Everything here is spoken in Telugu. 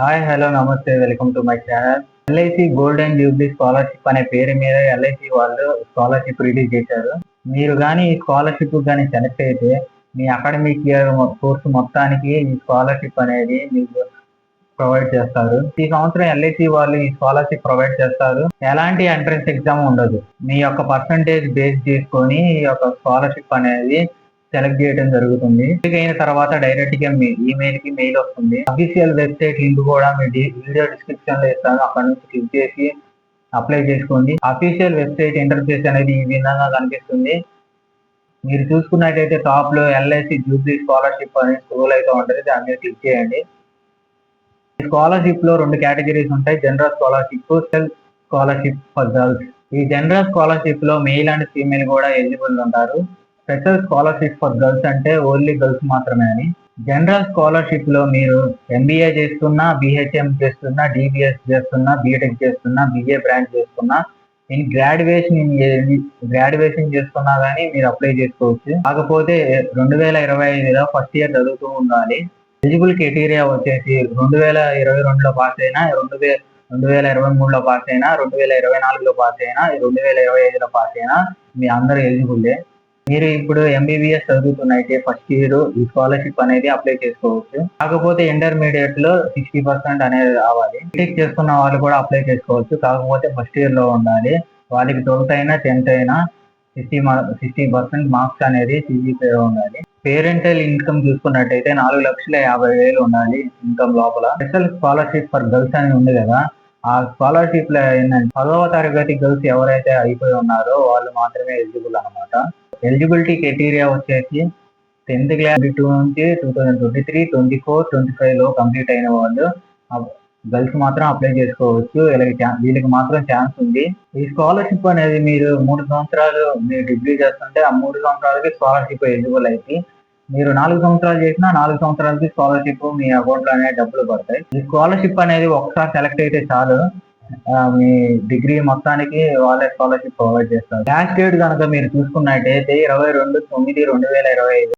హాయ్ హలో నమస్తే welcome to my channel. LIC gold and Jubilee scholarship అనే పేరు మీద ఎల్ఐసి వాళ్ళు స్కాలర్షిప్ రిలీజ్ చేశారు. మీరు కానీ ఈ స్కాలర్షిప్ కానీ సెలెక్ట్ అయితే మీ అకాడమిక్ ఇయర్ కోర్సు మొత్తానికి ఈ స్కాలర్షిప్ అనేది మీకు ప్రొవైడ్ చేస్తారు. ఈ సంవత్సరం ఎల్ఐసి వాళ్ళు ఈ స్కాలర్షిప్ ప్రొవైడ్ చేస్తారు. ఎలాంటి ఎంట్రన్స్ ఎగ్జామ్ ఉండదు. మీ యొక్క పర్సంటేజ్ బేస్ చేసుకొని ఈ యొక్క స్కాలర్షిప్ అనేది సెలెక్ట్ చేయడం జరుగుతుంది. అయిన తర్వాత డైరెక్ట్ గా మీ ఈమెయిల్ కి మెయిల్ వస్తుంది. అఫీషియల్ వెబ్సైట్ లింక్ కూడా మీ వీడియో డిస్క్రిప్షన్ లో ఇస్తాను. అక్కడ నుంచి క్లిక్ చేసి అప్లై చేసుకోండి. అఫీషియల్ వెబ్సైట్ ఇంటర్ఫేస్ అనేది ఈ విధంగా కనిపిస్తుంది. మీరు చూసుకున్నట్టయితే టాప్ లో ఎల్ఐసి జూబ్లీ స్కాలర్షిప్ అని స్క్రోల్ అయితే ఉంటుంది. దాని మీద క్లిక్ చేయండి. స్కాలర్షిప్ లో 2 కేటగిరీస్ ఉంటాయి. General scholarship, self scholarship for girls. ఈ జనరల్ స్కాలర్షిప్ లో మెయిల్ అండ్ ఫీమేల్ కూడా ఎలిజిబుల్ ఉంటారు. స్పెషల్ స్కాలర్షిప్ ఫర్ గర్ల్స్ అంటే ఓన్లీ గర్ల్స్ మాత్రమే అని. జనరల్ స్కాలర్షిప్ లో మీరు ఎంబీఏ చేస్తున్నా, బిహెచ్ఎం చేస్తున్నా, డిబిఎస్ చేస్తున్నా, బీటెక్ చేస్తున్నా, బిఏ బ్రాంచ్ చేస్తున్నా, గ్రాడ్యుయేషన్ చేస్తున్నా కానీ మీరు అప్లై చేసుకోవచ్చు. కాకపోతే 2025లో ఫస్ట్ ఇయర్ చదువుతూ ఉండాలి. ఎలిజిబుల్ క్రైటీరియా వచ్చేసి 2022లో పాస్ అయినా, 2023లో పాస్ అయినా, 2024లో పాస్ అయినా, 2025లో పాస్ అయినా మీ అందరూ ఎలిజిబుల్లే. మీరు ఇప్పుడు ఎంబీబీఎస్ చదువుతున్నైతే ఫస్ట్ ఇయర్ ఈ స్కాలర్షిప్ అనేది అప్లై చేసుకోవచ్చు. కాకపోతే ఇంటర్మీడియట్ లో 60% అనేది రావాలి. బీటెక్ చేసుకున్న వాళ్ళు కూడా అప్లై చేసుకోవచ్చు. కాకపోతే ఫస్ట్ ఇయర్ లో ఉండాలి. వాళ్ళకి 12th అయినా 10th అయినా 60% మార్క్స్ అనేది సిజిపిఏ ఉండాలి. పేరెంటల్ ఇన్కమ్ చూసుకున్నట్టయితే 4,50,000 ఉండాలి ఇన్కమ్ లోపల. స్పెషల్ స్కాలర్షిప్ ఫర్ గర్ల్స్ అని ఉంది కదా, ఆ స్కాలర్షిప్ లో ఏంటంటే 10వ తరగతి గర్ల్స్ ఎవరైతే అయిపోయి ఉన్నారో వాళ్ళు మాత్రమే ఎలిజిబుల్ అనమాట. ఎలిజిబిలిటీ క్రైటీరియా వచ్చేసి 10th క్లాస్ 2 నుంచి 2023, 24, 25లో కంప్లీట్ అయిన వాళ్ళు గర్ల్స్ మాత్రం అప్లై చేసుకోవచ్చు. వీళ్ళకి మాత్రం ఛాన్స్ ఉంది. ఈ స్కాలర్షిప్ అనేది మీరు 3 సంవత్సరాలు మీరు డిగ్రీ చేస్తుంటే ఆ 3 సంవత్సరాలకి స్కాలర్షిప్ ఎలిజిబుల్ అయితే, మీరు 4 సంవత్సరాలు చేసినా 4 సంవత్సరాలకి స్కాలర్షిప్ మీ అకౌంట్ లో అనేది డబ్బులు పడతాయి. ఈ స్కాలర్షిప్ అనేది ఒకసారి సెలెక్ట్ అయితే చాలు, మీ డిగ్రీ మొత్తానికి వాళ్ళే స్కాలర్షిప్ ప్రొవైడ్ చేస్తారు. లాస్ట్ డేట్ కనుక మీరు చూసుకున్నట్టయితే 22/9/2025